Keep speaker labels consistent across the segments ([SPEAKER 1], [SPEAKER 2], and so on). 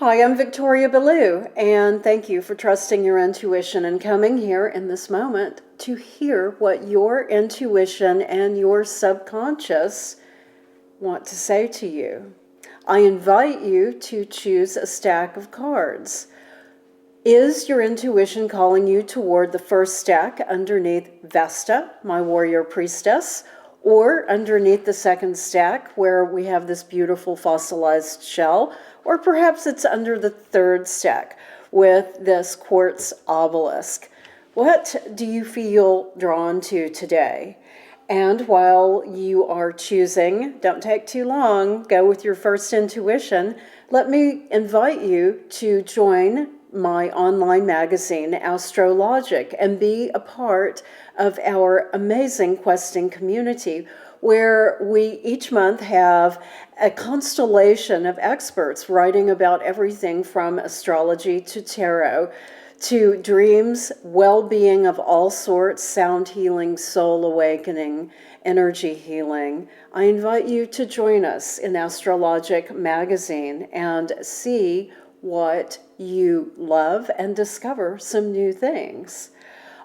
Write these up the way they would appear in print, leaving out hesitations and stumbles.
[SPEAKER 1] Hi, I'm Victoria Ballou, and thank you for trusting your intuition and coming here in this moment to hear what your intuition and your subconscious want to say to you. I invite you to choose a stack of cards. Is your intuition calling you toward the first stack underneath Vesta, my warrior priestess, or underneath the second stack where we have this beautiful fossilized shell, or perhaps it's under the third stack with this quartz obelisk? What do you feel drawn to today? And while you are choosing, don't take too long, go with your first intuition, let me invite you to join my online magazine, Astrologic, and be a part of our amazing questing community where we each month have a constellation of experts writing about everything from astrology to tarot to dreams, well-being of all sorts, sound healing, soul awakening, energy healing. I invite you to join us in Astrologic magazine and see what you love and discover some new things.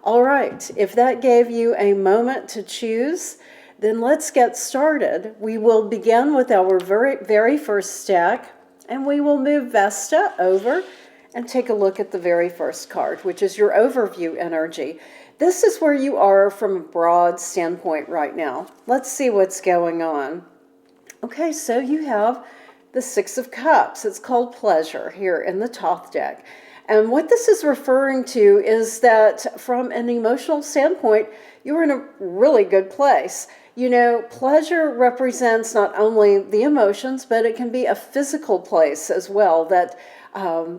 [SPEAKER 1] All right, if that gave you a moment to choose, then let's get started. We will begin with our very first stack, and we will move Vesta over and take a look at the very first card, which is your overview energy. This is where you are from a broad standpoint right now. Let's see what's going on. Okay, so you have the Six of Cups. It's called Pleasure here in the Thoth deck. And what this is referring to is that from an emotional standpoint, you're in a really good place. You know, pleasure represents not only the emotions, but it can be a physical place as well, that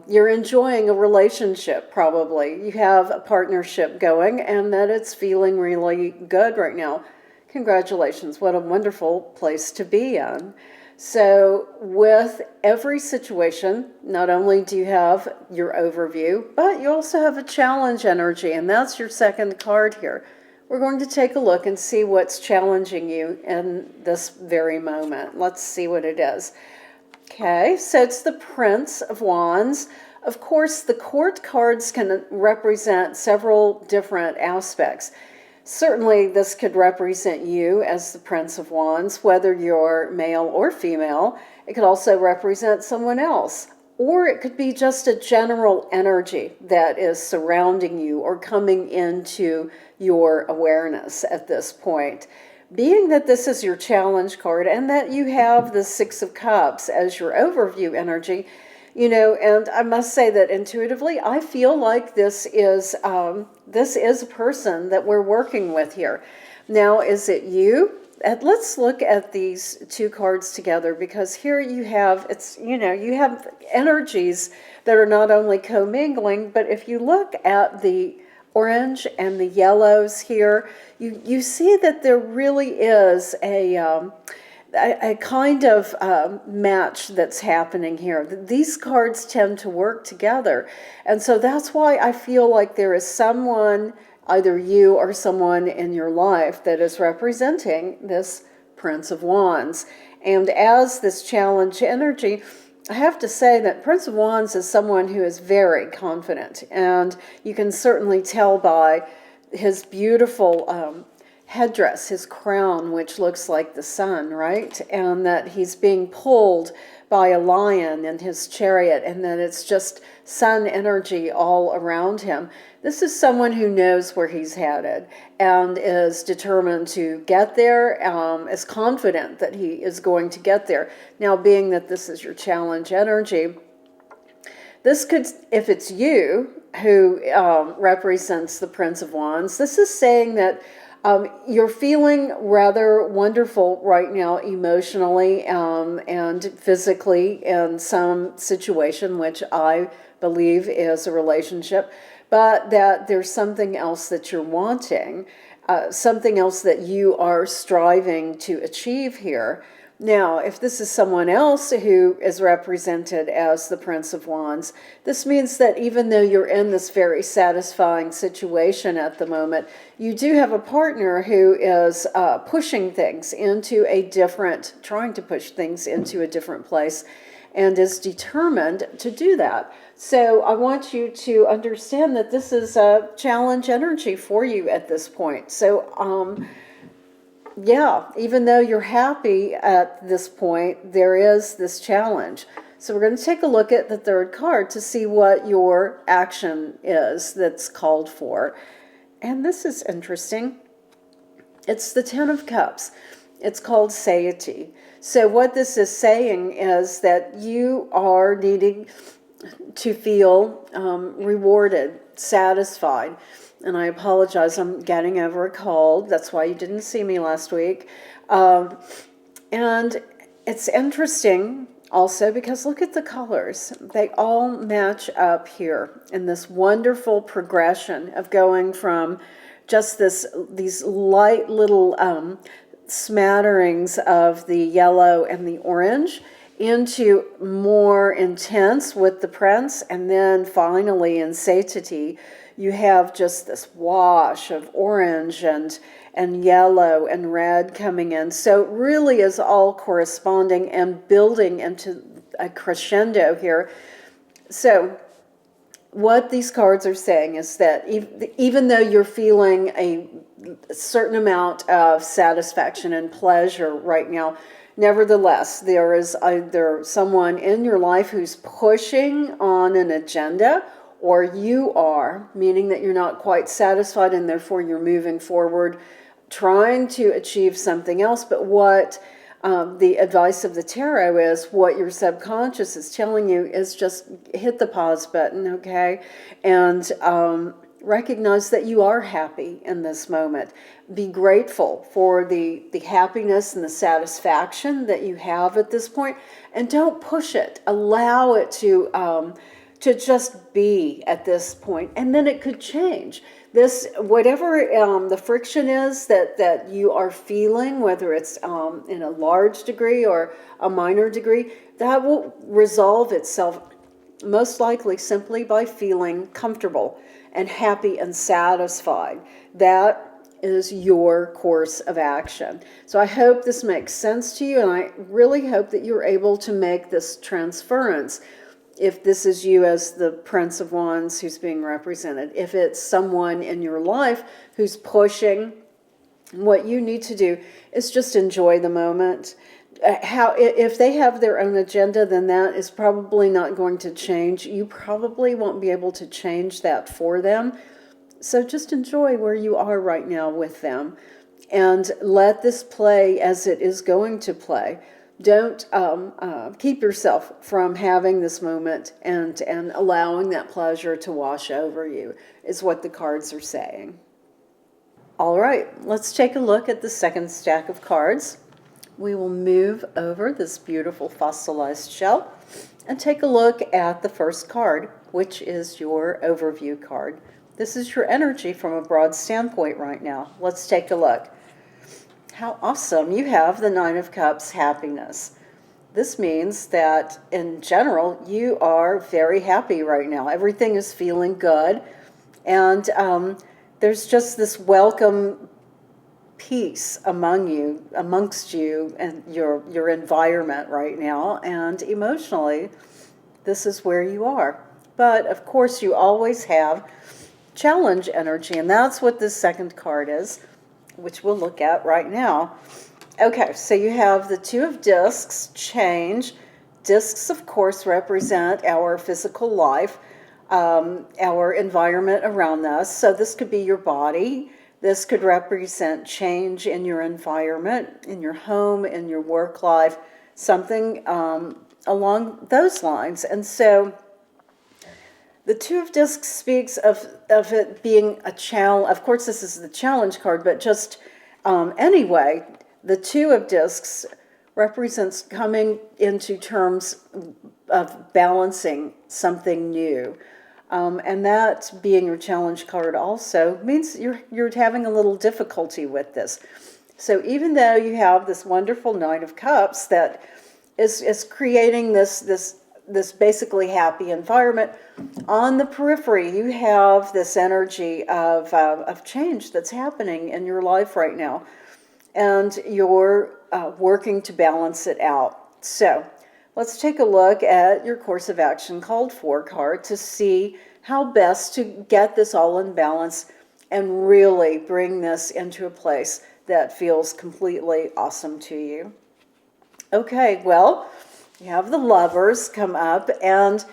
[SPEAKER 1] you're enjoying a relationship probably. You have a partnership going and that it's feeling really good right now. Congratulations, what a wonderful place to be in. So with every situation, not only do you have your overview, but you also have a challenge energy, and that's your second card here. We're going to take a look and see what's challenging you in this very moment. Let's see what it is. Okay, so it's the Prince of Wands. Of course, the court cards can represent several different aspects. Certainly, this could represent you as the Prince of Wands, whether you're male or female. It could also represent someone else. Or it could be just a general energy that is surrounding you or coming into your awareness at this point. Being that this is your challenge card and that you have the Six of Cups as your overview energy, you know, and I must say that intuitively, I feel like this is a person that we're working with here. Now, is it you? And let's look at these two cards together, because here you have, you have energies that are not only commingling, but if you look at the orange and the yellows here, you see that there really is a kind of match that's happening here. These cards tend to work together. And so that's why I feel like there is someone, either you or someone in your life, that is representing this Prince of Wands. And as this challenge energy, I have to say that Prince of Wands is someone who is very confident. And you can certainly tell by his beautiful headdress, his crown, which looks like the sun, right? And that he's being pulled by a lion in his chariot, and that it's just sun energy all around him. This is someone who knows where he's headed and is determined to get there, is confident that he is going to get there. Now, being that this is your challenge energy, this could, if it's you who represents the Prince of Wands, this is saying that you're feeling rather wonderful right now emotionally and physically in some situation, which I believe is a relationship, but that there's something else that you're wanting, something else that you are striving to achieve here. Now, if this is someone else who is represented as the Prince of Wands, this means that even though you're in this very satisfying situation at the moment, you do have a partner who is pushing things into a different, trying to push things into a different place. and is determined to do that. So I want you to understand that this is a challenge energy for you at this point. So yeah, even though you're happy at this point, there is this challenge. So we're going to take a look at the third card to see what your action is that's called for. And this is interesting. It's the Ten of Cups. It's called satiety. So what this is saying is that you are needing to feel rewarded, satisfied. And I apologize, I'm getting over a cold. That's why you didn't see me last week. And it's interesting also because look at the colors. They all match up here in this wonderful progression of going from just these light little smatterings of the yellow and the orange into more intense with the Prince, and then finally in satiety you have just this wash of orange and yellow and red coming in. So it really is all corresponding and building into a crescendo here. So what these cards are saying is that even though you're feeling a certain amount of satisfaction and pleasure right now, nevertheless, there is either someone in your life who's pushing on an agenda, or you are, meaning that you're not quite satisfied and therefore you're moving forward trying to achieve something else. But what the advice of the tarot is, what your subconscious is telling you is just hit the pause button, okay? And recognize that you are happy in this moment. Be grateful for the happiness and the satisfaction that you have at this point, and don't push it. Allow it to just be at this point, and then it could change. This, whatever the friction is that you are feeling, whether it's in a large degree or a minor degree, that will resolve itself most likely simply by feeling comfortable and happy and satisfied. That is your course of action. So I hope this makes sense to you, and I really hope that you're able to make this transference. If this is you as the Prince of Wands who's being represented, if it's someone in your life who's pushing, what you need to do is just enjoy the moment. If they have their own agenda, then that is probably not going to change. You probably won't be able to change that for them. So just enjoy where you are right now with them, and let this play as it is going to play. Don't keep yourself from having this moment and allowing that pleasure to wash over you, is what the cards are saying. All right, let's take a look at the second stack of cards. We will move over this beautiful fossilized shell and take a look at the first card, which is your overview card. This is your energy from a broad standpoint right now. Let's take a look. How awesome. You have the Nine of Cups, happiness. This means that in general, you are very happy right now. Everything is feeling good. And there's just this welcome peace amongst you and your environment right now. And emotionally, this is where you are. But of course, you always have challenge energy. And that's what this second card is, which we'll look at right now. Okay, so you have the Two of Discs, change. Discs, of course, represent our physical life, our environment around us. So this could be your body. This could represent change in your environment, in your home, in your work life, something along those lines. And so the Two of Discs speaks of it being a challenge. Of course, this is the challenge card, but just anyway, the Two of Discs represents coming into terms of balancing something new. And that being your challenge card also means you're having a little difficulty with this. So even though you have this wonderful Nine of Cups that is creating this basically happy environment, on the periphery you have this energy of change that's happening in your life right now, and you're working to balance it out. So let's take a look at your course of action called for card to see how best to get this all in balance and really bring this into a place that feels completely awesome to you. Okay, well, you have the Lovers come up, and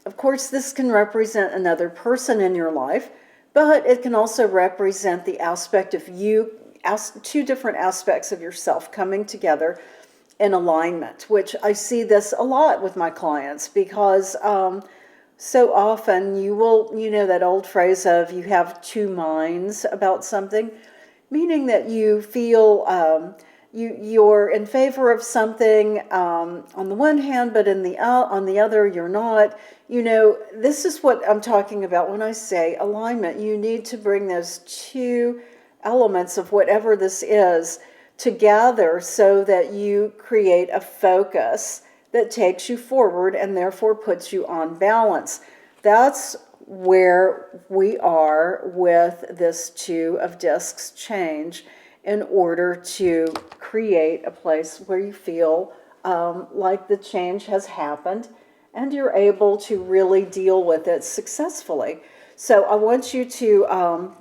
[SPEAKER 1] of course this can represent another person in your life, but it can also represent the aspect of you, two different aspects of yourself coming together in alignment, which I see this a lot with my clients because so often you know that old phrase of you have two minds about something, meaning that you feel you're in favor of something on the one hand, but on the other you're not. This is what I'm talking about when I say alignment. You need to bring those two elements of whatever this is together so that you create a focus that takes you forward and therefore puts you on balance. That's where we are with this Two of Discs change in order to create a place where you feel like the change has happened and you're able to really deal with it successfully. So I want you to,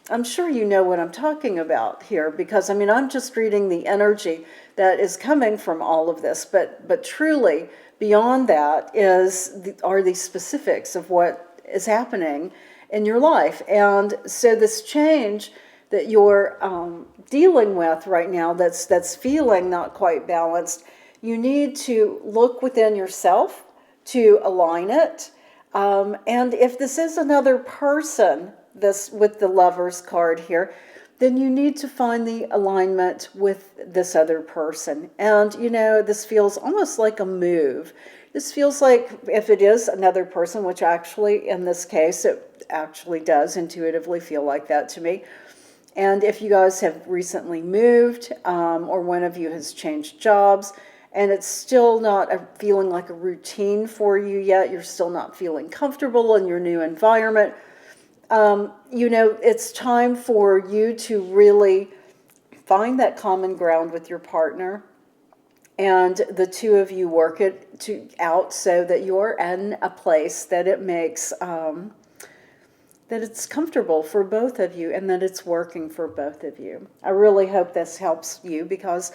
[SPEAKER 1] I'm sure you know what I'm talking about here because, I'm just reading the energy that is coming from all of this, but truly beyond that are the specifics of what is happening in your life. And so this change that you're dealing with right now that's feeling not quite balanced, you need to look within yourself to align it. And if this is another person, this with the Lovers card here, then you need to find the alignment with this other person. And this feels almost like a move. This feels like if it is another person, which actually in this case it actually does intuitively feel like that to me. And if you guys have recently moved or one of you has changed jobs and it's still not feeling like a routine for you yet, you're still not feeling comfortable in your new environment, it's time for you to really find that common ground with your partner and the two of you work it out so that you're in a place that it makes that it's comfortable for both of you and that it's working for both of you. I really hope this helps you because,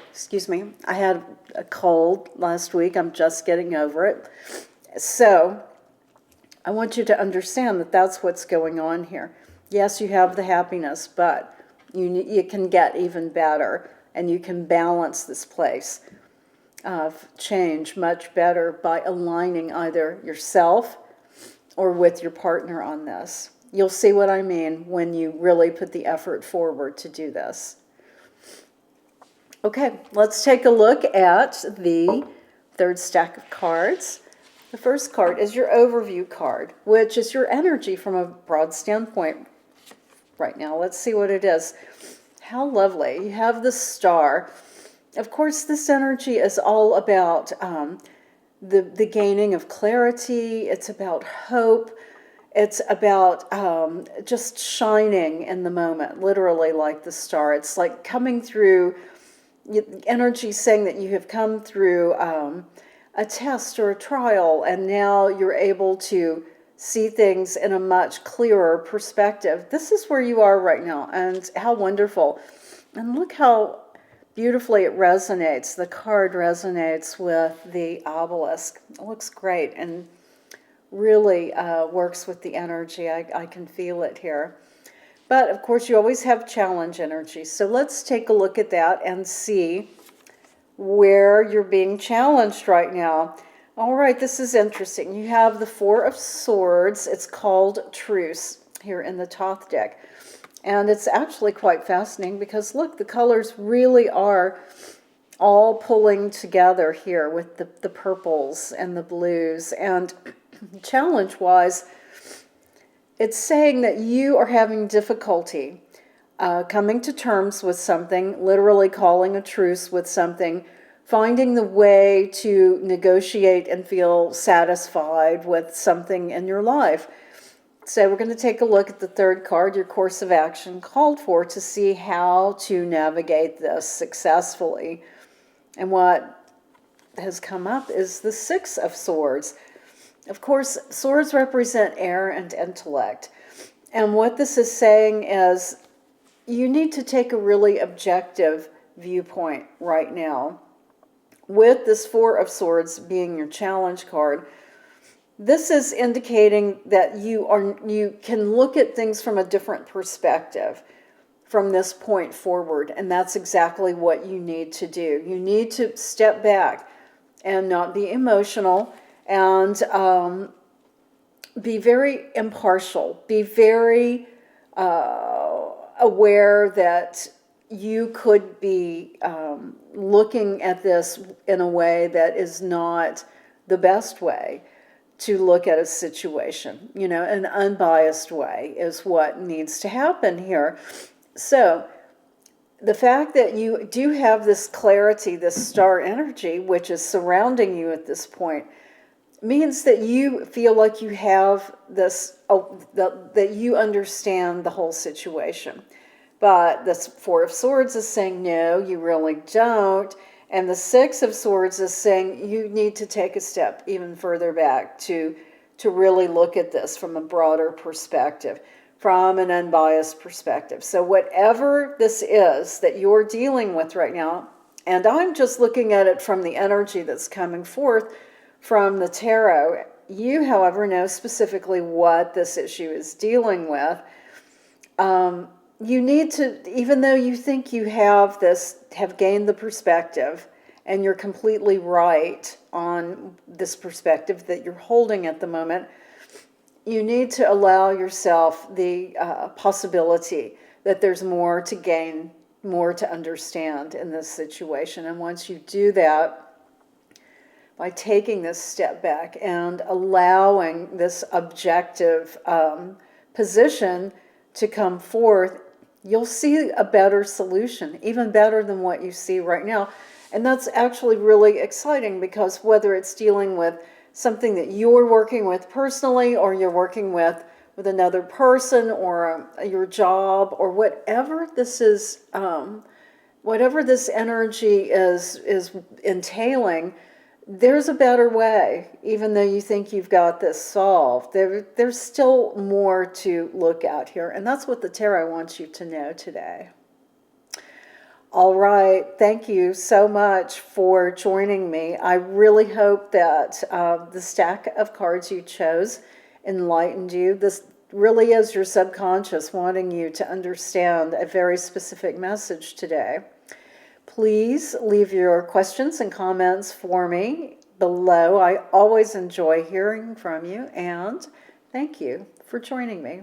[SPEAKER 1] excuse me, I had a cold last week. I'm just getting over it. So I want you to understand that that's what's going on here. Yes, you have the happiness, but you can get even better and you can balance this place of change much better by aligning either yourself or with your partner on this. You'll see what I mean when you really put the effort forward to do this. Okay, let's take a look at the third stack of cards. The first card is your overview card, which is your energy from a broad standpoint right now. Let's see what it is. How lovely. You have the Star. Of course, this energy is all about the gaining of clarity. It's about hope. It's about just shining in the moment, literally like the star. It's like coming through, energy saying that you have come through a test or a trial, and now you're able to see things in a much clearer perspective. This is where you are right now, and how wonderful. And look how beautifully it resonates. The card resonates with the obelisk. It looks great and really works with the energy. I can feel it here. But of course, you always have challenge energy. So let's take a look at that and see where you're being challenged right now. All right, this is interesting. You have the Four of Swords. It's called Truce here in the Thoth deck. And it's actually quite fascinating because, look, the colors really are all pulling together here with the purples and the blues. And challenge-wise, it's saying that you are having difficulty coming to terms with something, literally calling a truce with something, finding the way to negotiate and feel satisfied with something in your life. So we're going to take a look at the third card, your course of action called for, to see how to navigate this successfully and what has come up is the Six of Swords. Of course, swords represent air and intellect. And what this is saying is you need to take a really objective viewpoint right now. With this Four of Swords being your challenge card, this is indicating that you can look at things from a different perspective from this point forward, and that's exactly what you need to do. You need to step back and not be emotional, and be very impartial, be very aware that you could be looking at this in a way that is not the best way to look at a situation. You know, an unbiased way is what needs to happen here. So the fact that you do have this clarity, this star energy, which is surrounding you at this point, means that you feel like you have this, that you understand the whole situation. But the Four of Swords is saying, no, you really don't. And the Six of Swords is saying you need to take a step even further back to really look at this from a broader perspective, from an unbiased perspective. So whatever this is that you're dealing with right now, and I'm just looking at it from the energy that's coming forth from the tarot, you, however, know specifically what this issue is dealing with. You need to, even though you think you have gained the perspective, and you're completely right on this perspective that you're holding at the moment, you need to allow yourself the possibility that there's more to gain, more to understand in this situation. And once you do that, by taking this step back and allowing this objective position to come forth, you'll see a better solution, even better than what you see right now. And that's actually really exciting, because whether it's dealing with something that you're working with personally, or you're working with another person, or your job, or whatever this is, whatever this energy is entailing, there's a better way. Even though you think you've got this solved, there's still more to look at here. And that's what the tarot wants you to know today. All right. Thank you so much for joining me. I really hope that the stack of cards you chose enlightened you. This really is your subconscious wanting you to understand a very specific message today. Please leave your questions and comments for me below. I always enjoy hearing from you, and thank you for joining me.